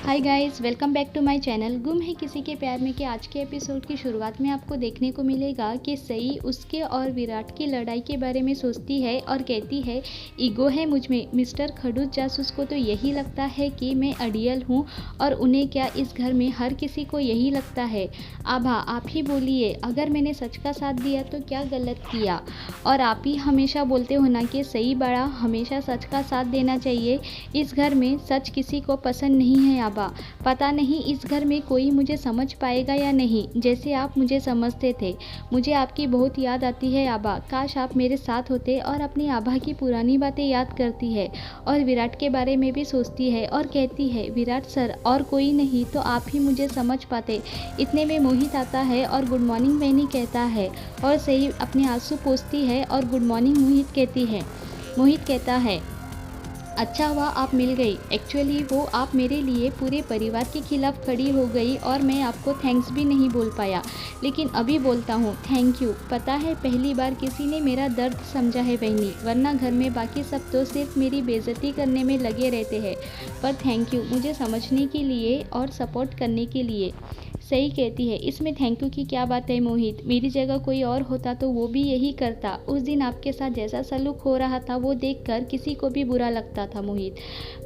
Hi guys, welcome back to my channel. गुम है किसी के प्यार में के आज के एपिसोड की शुरुआत में आपको देखने को मिलेगा कि सई उसके और विराट की लड़ाई के बारे में सोचती है और कहती है, ईगो है मुझ में। मिस्टर खड़ूस जासूस को तो यही लगता है कि मैं अड़ियल हूँ और उन्हें क्या इस घर में हर किसी को यही लगता है। आभा, आप ही बोलिए, अगर मैंने सच का साथ दिया तो क्या गलत किया? और आप ही हमेशा बोलते हो ना कि सई बड़ा हमेशा सच का साथ देना चाहिए। इस घर में सच किसी को पसंद नहीं है आभा। पता नहीं इस घर में कोई मुझे समझ पाएगा या नहीं, जैसे आप मुझे समझते थे। मुझे आपकी बहुत याद आती है आभा। काश आप मेरे साथ होते। और अपनी आभा की पुरानी बातें याद करती है और विराट के बारे में भी सोचती है और कहती है, विराट सर और कोई नहीं तो आप ही मुझे समझ पाते। इतने में मोहित आता है और गुड मॉर्निंग बहनी कहता है और सही अपने आंसू पोंछती है और गुड मॉर्निंग मोहित कहती है। मोहित कहता है, अच्छा हुआ आप मिल गई। एक्चुअली वो आप मेरे लिए पूरे परिवार के खिलाफ खड़ी हो गई और मैं आपको थैंक्स भी नहीं बोल पाया, लेकिन अभी बोलता हूँ थैंक यू। पता है पहली बार किसी ने मेरा दर्द समझा है बहनी, वरना घर में बाकी सब तो सिर्फ मेरी बेइज्जती करने में लगे रहते हैं। पर थैंक यू मुझे समझने के लिए और सपोर्ट करने के लिए। सही कहती है, इसमें थैंक यू की क्या बात है मोहित? मेरी जगह कोई और होता तो वो भी यही करता। उस दिन आपके साथ जैसा सलूक हो रहा था वो देखकर किसी को भी बुरा लगता था मोहित।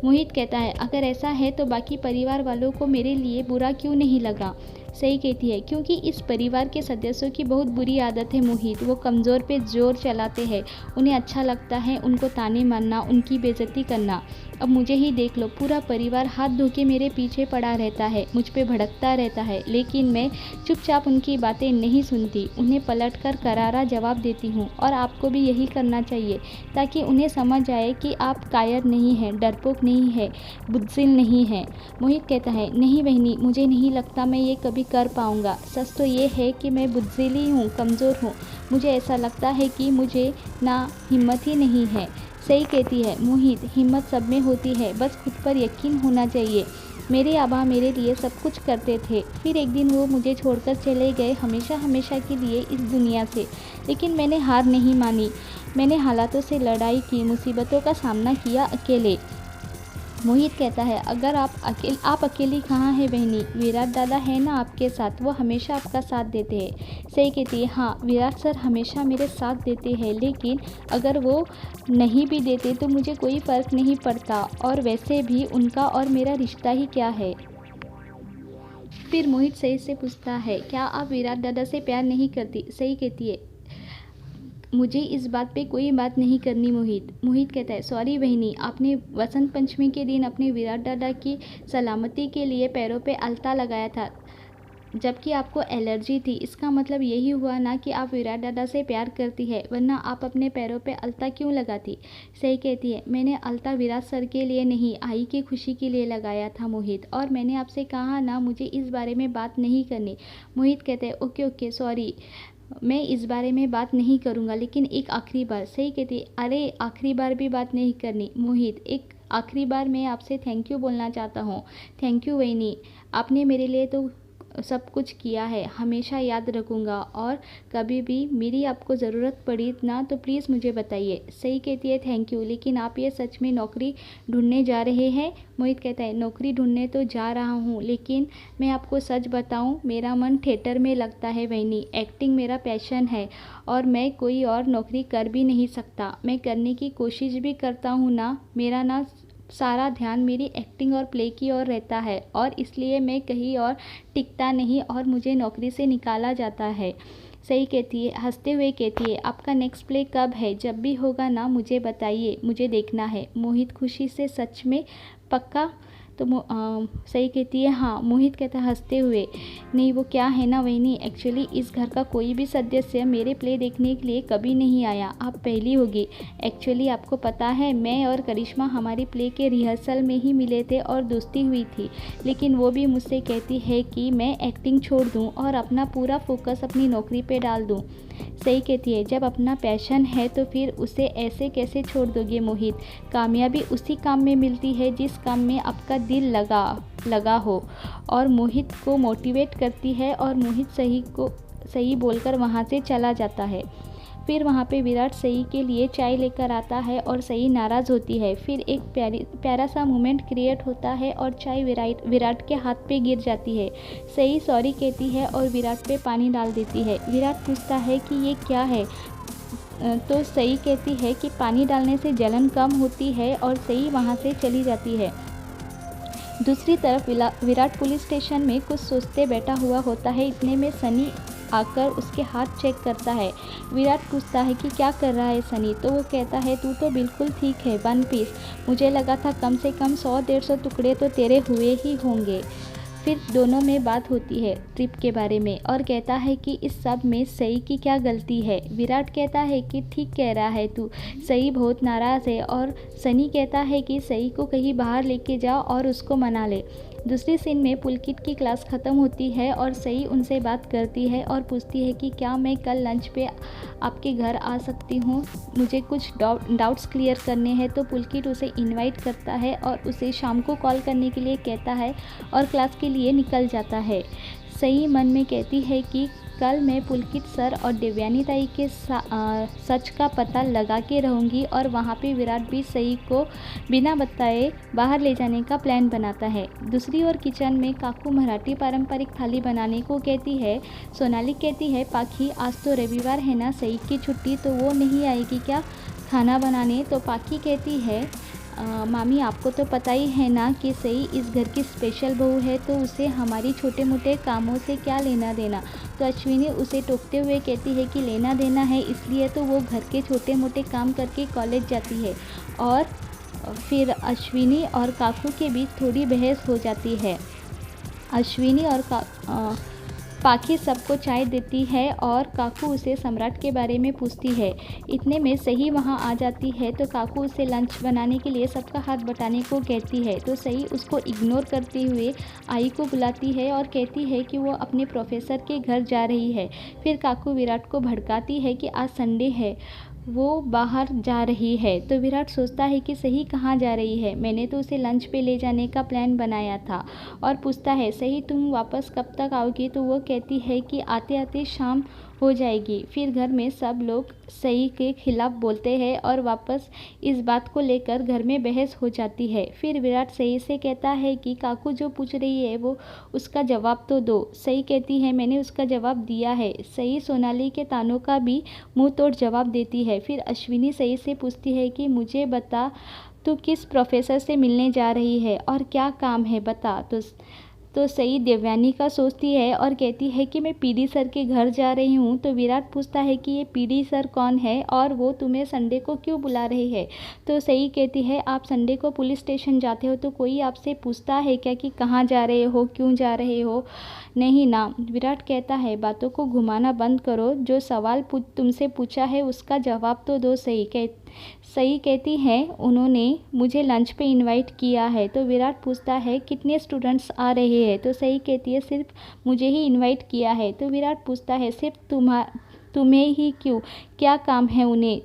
मोहित कहता है, अगर ऐसा है तो बाकी परिवार वालों को मेरे लिए बुरा क्यों नहीं लगा? सही कहती है, क्योंकि इस परिवार के सदस्यों की बहुत बुरी आदत है मोहित। वो कमज़ोर पे जोर चलाते हैं। उन्हें अच्छा लगता है उनको ताने मारना, उनकी बेइज्जती करना। अब मुझे ही देख लो, पूरा परिवार हाथ धो के मेरे पीछे पड़ा रहता है, मुझ पे भड़कता रहता है, लेकिन मैं चुपचाप उनकी बातें नहीं सुनती। उन्हें पलटकर करारा जवाब देती हूँ और आपको भी यही करना चाहिए, ताकि उन्हें समझ आए कि आप कायर नहीं हैं, डरपोक नहीं है, बुज़दिल नहीं है। मोहित कहता है, नहीं बहनी, मुझे नहीं लगता मैं ये कभी कर पाऊँगा। सच तो ये है कि मैं बुज़दिल ही हूँ, कमज़ोर हूँ। मुझे ऐसा लगता है कि मुझे ना हिम्मत ही नहीं है। सही कहती है, मोहित हिम्मत सब में होती है, बस खुद पर यकीन होना चाहिए। मेरे आभा मेरे लिए सब कुछ करते थे, फिर एक दिन वो मुझे छोड़कर चले गए हमेशा हमेशा के लिए इस दुनिया से। लेकिन मैंने हार नहीं मानी। मैंने हालातों से लड़ाई की, मुसीबतों का सामना किया अकेले। मोहित कहता है, अगर आप अकेली कहाँ हैं बहनी? विराट दादा है ना आपके साथ, वो हमेशा आपका साथ देते हैं। सही कहती है, हाँ विराट सर हमेशा मेरे साथ देते हैं, लेकिन अगर वो नहीं भी देते तो मुझे कोई फ़र्क नहीं पड़ता। और वैसे भी उनका और मेरा रिश्ता ही क्या है? फिर मोहित सही से पूछता है, क्या आप विराट दादा से प्यार नहीं करती? सही कहती है, मुझे इस बात पे कोई बात नहीं करनी मोहित। मोहित कहता है, सॉरी बहनी, आपने वसंत पंचमी के दिन अपने विराट दादा की सलामती के लिए पैरों पे अलता लगाया था, जबकि आपको एलर्जी थी। इसका मतलब यही हुआ ना कि आप विराट दादा से प्यार करती है, वरना आप अपने पैरों पे अलता क्यों लगाती? सही कहती है, मैंने अलता विराट सर के लिए नहीं, आई की खुशी के लिए लगाया था मोहित। और मैंने आपसे कहा ना मुझे इस बारे में बात नहीं करनी। मोहित कहते हैं, ओके ओके सॉरी, मैं इस बारे में बात नहीं करूँगा, लेकिन एक आखिरी बार। सही कहती है, अरे आखिरी बार भी बात नहीं करनी मोहित, एक आखिरी बार मैं आपसे थैंक यू बोलना चाहता हूँ। थैंक यू वैनी, आपने मेरे लिए तो सब कुछ किया है, हमेशा याद रखूँगा। और कभी भी मेरी आपको ज़रूरत पड़ी ना तो प्लीज़ मुझे बताइए। सही कहती है, थैंक यू, लेकिन आप ये सच में नौकरी ढूंढने जा रहे हैं? मोहित कहता है, नौकरी ढूंढने तो जा रहा हूँ, लेकिन मैं आपको सच बताऊँ, मेरा मन थिएटर में लगता है वैनी। एक्टिंग मेरा पैशन है और मैं कोई और नौकरी कर भी नहीं सकता। मैं करने की कोशिश भी करता हूँ ना, मेरा ना सारा ध्यान मेरी एक्टिंग और प्ले की ओर रहता है, और इसलिए मैं कहीं और टिकता नहीं और मुझे नौकरी से निकाला जाता है। सही कहती है, हंसते हुए कहती है, आपका नेक्स्ट प्ले कब है? जब भी होगा ना मुझे बताइए, मुझे देखना है। मोहित खुशी से, सच में पक्का? तो सही कहती है, हाँ। मोहित कहता है हंसते हुए, नहीं वो क्या है ना वैनी, एक्चुअली इस घर का कोई भी सदस्य मेरे प्ले देखने के लिए कभी नहीं आया, आप पहली होगी। एक्चुअली आपको पता है, मैं और करिश्मा हमारी प्ले के रिहर्सल में ही मिले थे और दोस्ती हुई थी, लेकिन वो भी मुझसे कहती है कि मैं एक्टिंग छोड़ दूँ और अपना पूरा फोकस अपनी नौकरी पे डाल दूँ। सही कहती है, जब अपना पैशन है तो फिर उसे ऐसे कैसे छोड़ दोगे मोहित? कामयाबी उसी काम में मिलती है जिस काम में आपका दिल लगा हो। और मोहित को मोटिवेट करती है और मोहित सही बोलकर वहाँ से चला जाता है। फिर वहाँ पे विराट सई के लिए चाय लेकर आता है और सई नाराज़ होती है। फिर एक प्यारा सा मोमेंट क्रिएट होता है और चाय विराट के हाथ पे गिर जाती है। सई सॉरी कहती है और विराट पे पानी डाल देती है। विराट पूछता है कि ये क्या है, तो सई कहती है कि पानी डालने से जलन कम होती है और सई वहाँ से चली जाती है। दूसरी तरफ विराट पुलिस स्टेशन में कुछ सोचते बैठा हुआ होता है। इतने में सनी आकर उसके हाथ चेक करता है। विराट पूछता है कि क्या कर रहा है सनी, तो वो कहता है तू तो बिल्कुल ठीक है, 1 पीस। मुझे लगा था कम से कम 100-150 टुकड़े तो तेरे हुए ही होंगे। फिर दोनों में बात होती है ट्रिप के बारे में और कहता है कि इस सब में सई की क्या गलती है। विराट कहता है कि ठीक कह रहा है तू, सई बहुत नाराज़ है। और सनी कहता है कि सई को कहीं बाहर लेके जाओ और उसको मना ले। दूसरी सीन में पुलकित की क्लास ख़त्म होती है और सई उनसे बात करती है और पूछती है कि क्या मैं कल लंच पे आपके घर आ सकती हूँ, मुझे कुछ डाउट्स क्लियर करने हैं। तो पुलकित उसे इनवाइट करता है और उसे शाम को कॉल करने के लिए कहता है और क्लास के लिए निकल जाता है। सई मन में कहती है कि कल मैं पुलकित सर और देवयानी ताई के सच का पता लगा के रहूँगी। और वहाँ पे विराट भी सई को बिना बताए बाहर ले जाने का प्लान बनाता है। दूसरी ओर किचन में काकू मराठी पारंपरिक थाली बनाने को कहती है। सोनाली कहती है पाखी आज तो रविवार है ना, सई की छुट्टी, तो वो नहीं आएगी क्या खाना बनाने। तो पाखी कहती है मामी आपको तो पता ही है ना कि सई इस घर की स्पेशल बहू है, तो उसे हमारी छोटे मोटे कामों से क्या लेना देना। तो अश्विनी उसे टोकते हुए कहती है कि लेना देना है इसलिए तो वो घर के छोटे मोटे काम करके कॉलेज जाती है। और फिर अश्विनी और काकू के बीच थोड़ी बहस हो जाती है। अश्विनी और पाखी सबको चाय देती है और काकू उसे सम्राट के बारे में पूछती है। इतने में सही वहाँ आ जाती है तो काकू उसे लंच बनाने के लिए सबका हाथ बटाने को कहती है। तो सही उसको इग्नोर करते हुए आई को बुलाती है और कहती है कि वो अपने प्रोफेसर के घर जा रही है। फिर काकू विराट को भड़काती है कि आज संडे है, वो बाहर जा रही है। तो विराट सोचता है कि सही कहाँ जा रही है, मैंने तो उसे लंच पे ले जाने का प्लान बनाया था। और पूछता है सही तुम वापस कब तक आओगी, तो वो कहती है कि आते आते शाम हो जाएगी। फिर घर में सब लोग सही के खिलाफ बोलते हैं और वापस इस बात को लेकर घर में बहस हो जाती है। फिर विराट सही से कहता है कि काकू जो पूछ रही है वो उसका जवाब तो दो। सही कहती है मैंने उसका जवाब दिया है। सही सोनाली के तानों का भी मुंह तोड़ जवाब देती है। फिर अश्विनी सही से पूछती है कि मुझे बता तू किस प्रोफेसर से मिलने जा रही है और क्या काम है बता। तो सई देवयानी का सोचती है और कहती है कि मैं पीडी सर के घर जा रही हूँ। तो विराट पूछता है कि ये पीडी सर कौन है और वो तुम्हें संडे को क्यों बुला रही है। तो सई कहती है आप संडे को पुलिस स्टेशन जाते हो तो कोई आपसे पूछता है क्या कि कहाँ जा रहे हो, क्यों जा रहे हो, नहीं ना। विराट कहता है बातों को घुमाना बंद करो, जो सवाल तुमसे पूछा है उसका जवाब तो दो। सही कहती है उन्होंने मुझे लंच पे इनवाइट किया है। तो विराट पूछता है कितने स्टूडेंट्स आ रहे हैं। तो सही कहती है सिर्फ मुझे ही इनवाइट किया है। तो विराट पूछता है सिर्फ तुम्हें ही क्यों, क्या काम है उन्हें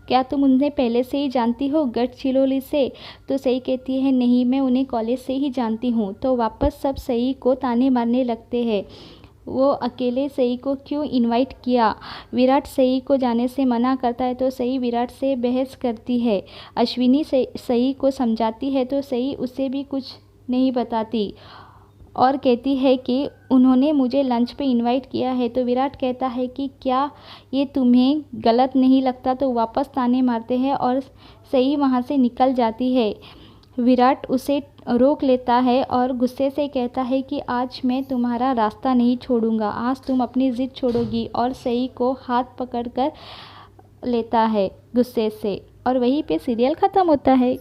क्या तुम उन्हें पहले से ही जानती हो गढ़चिरौली से। तो सही कहती है नहीं, मैं उन्हें कॉलेज से ही जानती हूँ। तो वापस सब सही को ताने मारने लगते हैं, वो अकेले सई को क्यों इनवाइट किया। विराट सई को जाने से मना करता है तो सई विराट से बहस करती है। अश्विनी सई को समझाती है तो सई उसे भी कुछ नहीं बताती और कहती है कि उन्होंने मुझे लंच पे इनवाइट किया है। तो विराट कहता है कि क्या ये तुम्हें गलत नहीं लगता। तो वापस ताने मारते हैं और सई वहाँ से निकल जाती है। विराट उसे रोक लेता है और गुस्से से कहता है कि आज मैं तुम्हारा रास्ता नहीं छोड़ूंगा, आज तुम अपनी ज़िद छोड़ोगी। और सई को हाथ पकड़कर लेता है गुस्से से और वहीं पे सीरियल ख़त्म होता है।